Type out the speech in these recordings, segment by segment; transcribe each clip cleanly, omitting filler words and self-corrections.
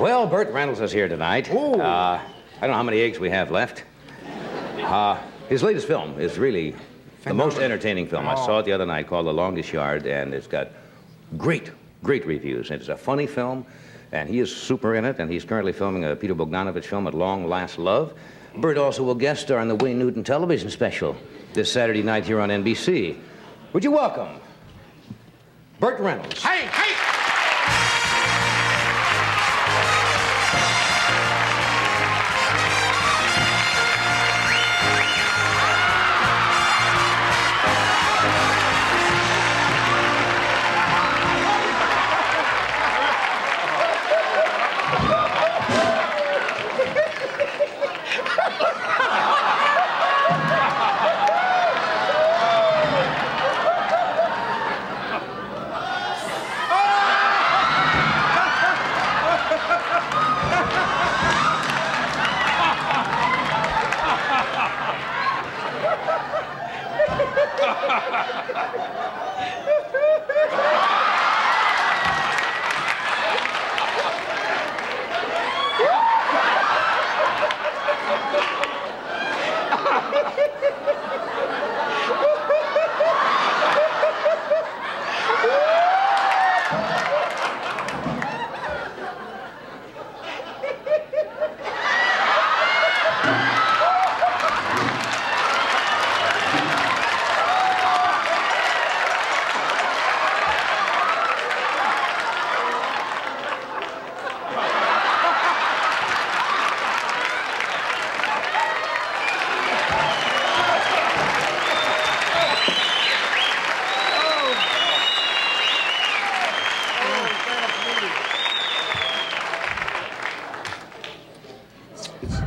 Well, Burt Reynolds is here tonight. Ooh. I don't know how many eggs we have left. His latest film is really the most entertaining film. I saw it the other night, called The Longest Yard, and it's got great reviews. It's a funny film, and he is super in it, and he's currently filming a Peter Bogdanovich film, At Long Last Love. Burt also will guest star in the Wayne Newton television special this Saturday night here on NBC. Would you welcome Burt Reynolds? Hey, hey!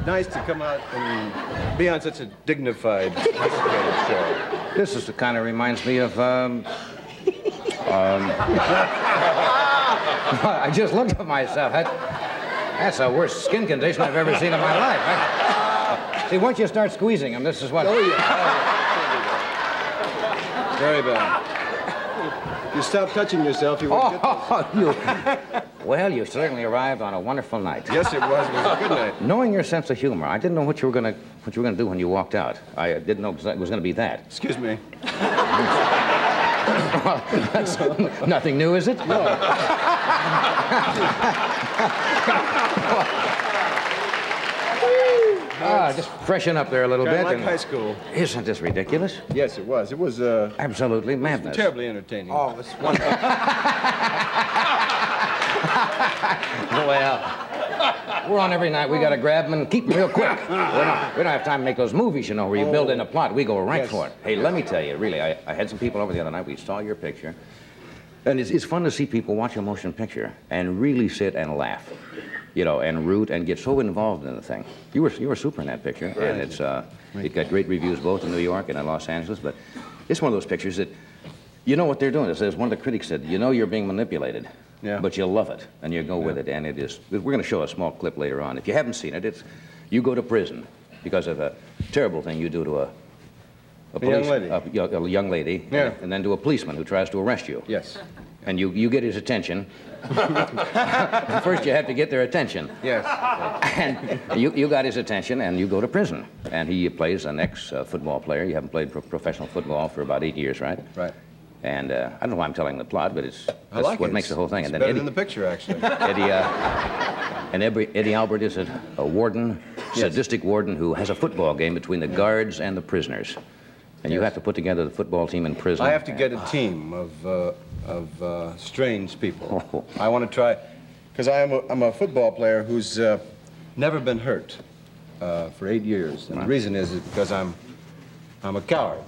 Nice to come out and be on such a dignified, sophisticated show. This is kind of reminds me of, I just looked at myself. That's the worst skin condition I've ever seen in my life. See, once you start squeezing them, this is what... Oh, yeah. Very bad. If you stop touching yourself, you won't get Well, you certainly arrived on a wonderful night. Yes, it was. It was a good night. Knowing your sense of humor, I didn't know what you were gonna do when you walked out. I didn't know it was gonna be that. Excuse me. Well, that's nothing new, is it? No. Just freshen up there a little Kind bit. of like high school. Isn't this ridiculous? Yes, it was. It was Absolutely madness. terribly entertaining. Oh, it's wonderful. Well, we're on every night. We got to grab them and keep them real quick. We don't have time to make those movies, you know, where you build in a plot. We go right for it. Hey, let me tell you, really, I had some people over the other night. We saw your picture. And it's fun to see people watch a motion picture and really sit and laugh, you know, and root and get so involved in the thing. You were super in that picture. Right. And it got great reviews both in New York and in Los Angeles. But it's one of those pictures that, you know what they're doing. As one of the critics said, you know you're being manipulated. Yeah. But you love it, and you go with it, and it is. We're going to show a small clip later on. If you haven't seen it, you go to prison because of a terrible thing you do to a young lady, Yeah. and then to a policeman who tries to arrest you. Yes. And you get his attention. First, you have to get their attention. Yes. And you got his attention, and you go to prison. And he plays an ex-football player. You haven't played professional football for about 8 years, right? Right. And I don't know why I'm telling the plot, but that's like what it. makes the whole thing. It's And then better than the picture, actually. Eddie Albert is a warden, sadistic warden who has a football game between the guards and the prisoners. And you have to put together the football team in prison. I have to get a team of strange people. I want to try, because I'm a football player who's never been hurt for 8 years. And the reason is because I'm a coward.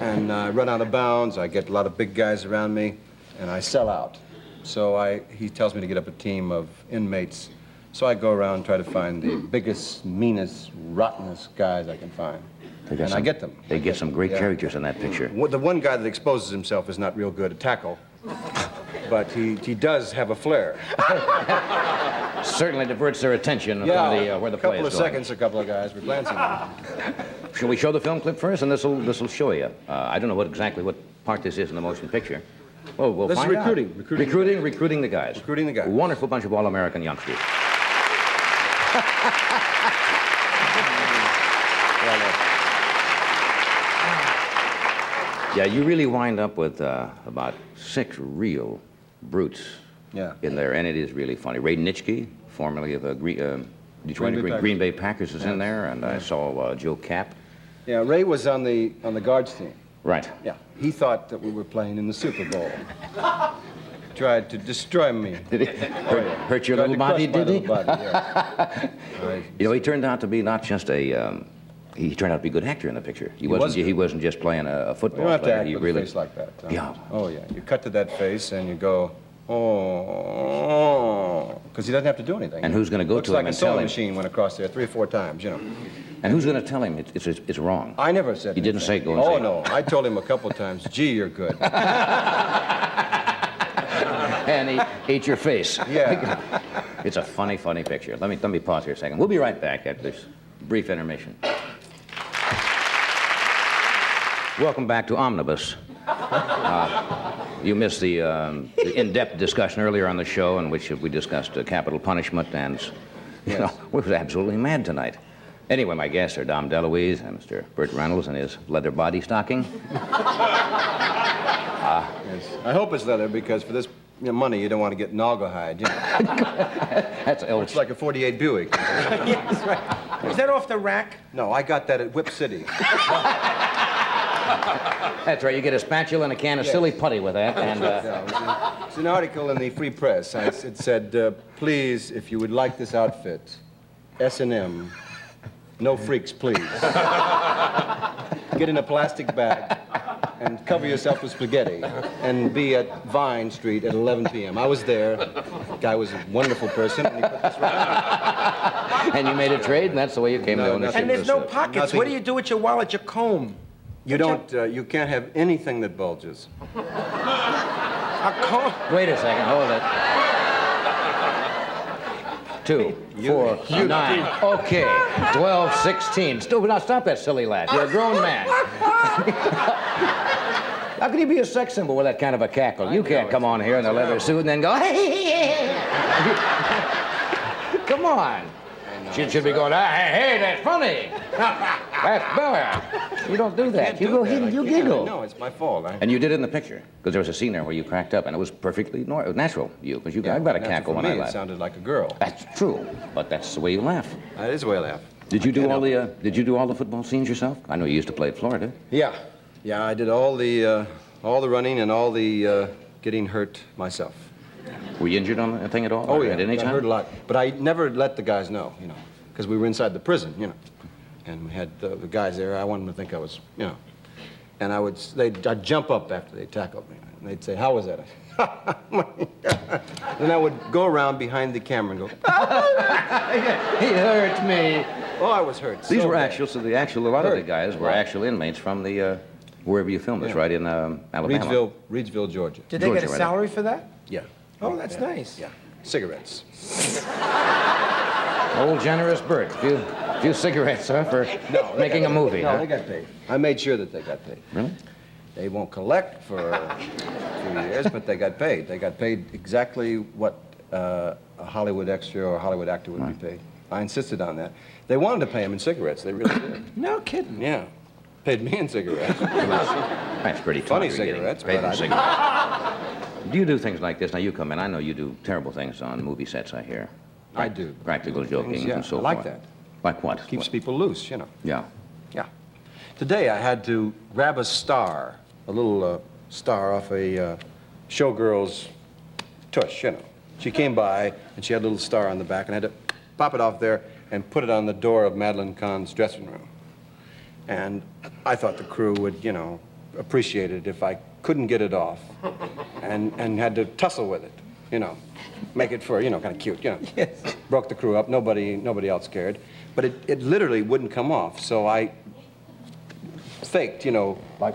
And I run out of bounds, I get a lot of big guys around me, and I sell out. So he tells me to get up a team of inmates. So I go around and try to find the biggest, meanest, rottenest guys I can find. I get them. They get some great characters in that picture. The one guy that exposes himself is not real good at tackle, but he does have a flair. Certainly diverts their attention from where the play is going. A couple of seconds, a couple of guys were glancing at him. Shall we show the film clip first, and this will show you. I don't know exactly what part this is in the motion picture. Well, we'll This is find out. recruiting. Recruiting the guys. Recruiting the guys. Wonderful bunch of all-American youngsters. Yeah, you really wind up with about 6 real brutes in there, and it is really funny. Ray Nitschke, formerly of Detroit Green Bay Packers, is in there, and I saw Joe Kapp. Yeah, Ray was on the guards team. Right. Yeah, he thought that we were playing in the Super Bowl. Tried to destroy me. Did he hurt your little body, did he? You know, he turned out to be not just he turned out to be a good actor in the picture. He wasn't just playing a football You don't have to player. act He with really, a face like that. Yeah. Oh, yeah. You cut to that face and you go, oh, because he doesn't have to do anything. And who's going to go Looks to like him a and tell sewing him? machine went across there 3 or 4 times, you know. And who's going to tell him it's wrong? I never said You didn't say anything. go and say Oh, it. no. I told him a couple times, gee, you're good. And he ate your face. Yeah. It's a funny, funny picture. Let me pause here a second. We'll be right back after this brief intermission. Welcome back to Omnibus. You missed the in-depth discussion earlier on the show in which we discussed capital punishment, and you know, we was absolutely mad tonight. Anyway, my guests are Dom DeLuise and Mr. Burt Reynolds and his leather body stocking. Yes. I hope it's leather because for this money you don't want to get naugahyde. You know. That's It's like a 48 Buick. Yes, right. Is that off the rack? No, I got that at Whip City. That's right. You get a spatula and a can of silly putty with that, and It's an article in the Free Press. It said, please, if you would like this outfit, S&M, no freaks, please. Get in a plastic bag and cover yourself with spaghetti and be at Vine Street at 11 p.m. I was there. The guy was a wonderful person, and he put this right. and you made a trade, and that's the way you came to ownership. nothing. And there's no Nothing. pockets. What do you do with your wallet, your comb? You don't, you can't have anything that bulges. A comb? Wait a second. Hold it. 2, 4, 9. Okay. 12, 16. Still, now stop that silly laugh. You're a grown man. How can you be a sex symbol with that kind of a cackle? You can't come on here in a leather suit and then go, hey. Come on. Should be going, hey, that's funny. That's better. You don't do that. You go, you giggle. No, it's my fault. And you did it in the picture, because there was a scene there where you cracked up, and it was perfectly natural, because I've got a cackle when I It laugh. sounded like a girl. That's true, but that's the way you laugh. That is the way I laugh. Did you do all the football scenes yourself? I know you used to play at Florida. Yeah, I did all the running and all the getting hurt myself. Were you injured on the thing at all? Oh or yeah, at any I time? hurt a lot, but I never let the guys know, because we were inside the prison, and we had the guys there. I wanted them to think I was, and I'd jump up after they tackled me, and they'd say, "How was that?" Then I would go around behind the camera and go, He hurt me. "Oh, I was hurt." These so were bad." actual, so a lot of the guys were actual inmates from the, wherever you filmed this, right in Alabama. Reidsville, Georgia. Did they get a Georgia, right. salary for that? Yeah. Oh, that's nice. Yeah. Cigarettes. Old generous Burt. A few cigarettes, huh, for making a movie, No, huh? they got paid. I made sure that they got paid. Really? They won't collect for a few years, but they got paid. They got paid exactly what a Hollywood extra or a Hollywood actor would be paid. I insisted on that. They wanted to pay him in cigarettes. They really did. No kidding. Yeah. Paid me in cigarettes. That's pretty Funny tawdry getting cigarettes, paid but in cigarettes. Do you do things like this? Now, you come in. I know you do terrible things on movie sets, I hear. I do. Practical joking Yeah, and so I like forth. that. Like what? Keeps people loose, Yeah. Yeah. Today I had to grab a star, a little star off a showgirl's tush, She came by and she had a little star on the back, and I had to pop it off there and put it on the door of Madeline Kahn's dressing room. And I thought the crew would, appreciate it if I couldn't get it off and had to tussle with it, make it for, kind of cute, Yes. Broke the crew up, nobody else cared. But it literally wouldn't come off, so I faked, like...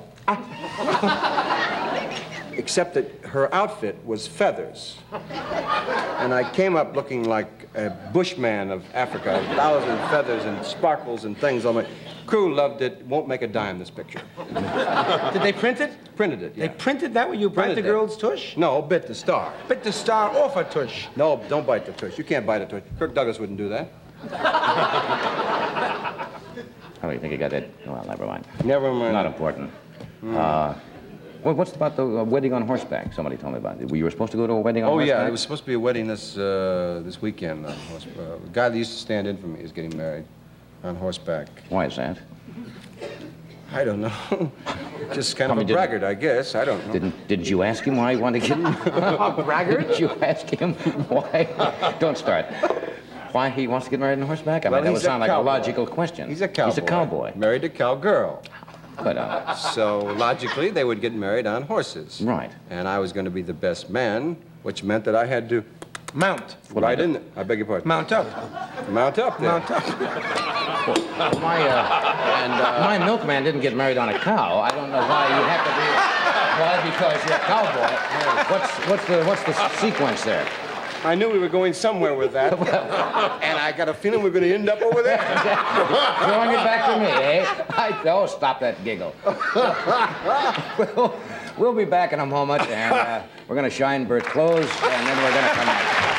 Except that her outfit was feathers. And I came up looking like a bushman of Africa, 1,000 feathers and sparkles and things on my... Crew loved it, won't make a dime, this picture. Did they print it? printed it, yeah. They printed that when you bite the Printed it. girl's tush? No, bit the star. Bit the star off a tush. No, don't bite the tush. You can't bite a tush. Kirk Douglas wouldn't do that. How do you think you got that? Well, never mind. Never mind. Not important. What's about the wedding on horseback? Somebody told me about it. You were supposed to go to a wedding on Oh, horseback? yeah, it was supposed to be a wedding this weekend. The guy that used to stand in for me is getting married on horseback. Why is that? I don't know. Just kind of Tommy a braggart, I guess. I don't know. Didn't you ask him why he wanted to get... Braggart? Didn't you ask him why... Don't start. Why he wants to get married on horseback? I Well, mean, that would he's a sound like a cowboy. logical question. He's a cowboy. He's a cowboy. Married a cowgirl. But, So, logically, they would get married on horses. right. And I was going to be the best man, which meant that I had to Mount. ride in. I beg your pardon. Mount up. Mount up there. Mount up. My milkman didn't get married on a cow. I don't know why you have to be... Why? Because you're a cowboy. What's the sequence there? I knew we were going somewhere with that. And I got a feeling we're going to end up over there. Throwing it back to me, eh? Oh, stop that giggle. We'll be back in a moment, and we're going to shine Burt's clothes, and then we're going to come back.